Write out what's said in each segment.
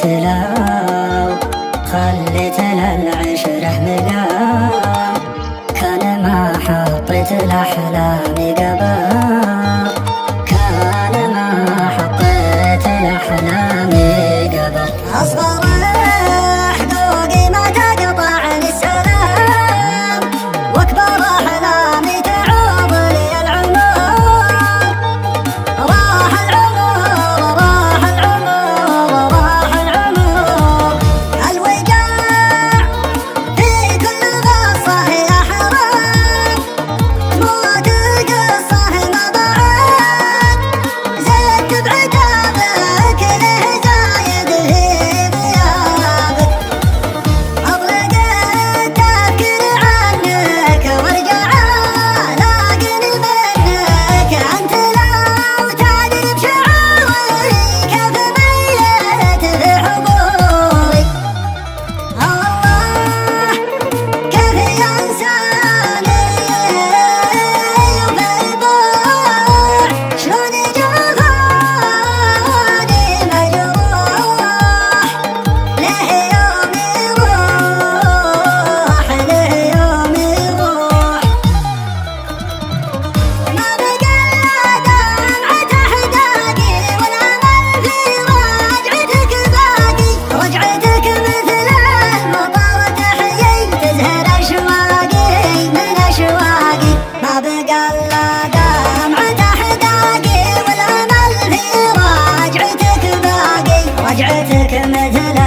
لو خليت للعشرة مقام كان ما حطيت لأحلامي قبل، كان ما حطيت لأحلامي قبل. أصغر حقوقي ما تقطعني السلام، وأكبر أحلامي تعوض لي العمر. راح العمر راح العمر راح العمر، الوقاع في كل غصة يا حرام، موت القصة ما بعد زدت بعتابك له زايد في غيابك. أطلق التفكير عنك وارجع لاقني منك، أنت لو تدري بشعوري كيف ميت في حضوري. الله كيف ينساني وبالبوع شلون جفاني مجروح، له يوم يروح له يوم يروح. ما بقى إلا دمعة أحداقي والأمل في رجعتك باقي، رجعتك مثل المطر تحيي تزهر أشواقي من أشواقي. ما بقى إلا دمعة أحداقي والأمل في رجعتك باقي، رجعتك مثل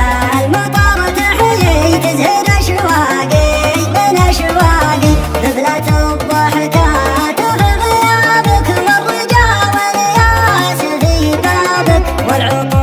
المطر تحيي تزهر أشواقي من أشواقي. ذبلة الضحكات في غيابك والرجا والياس في بابك، والعطور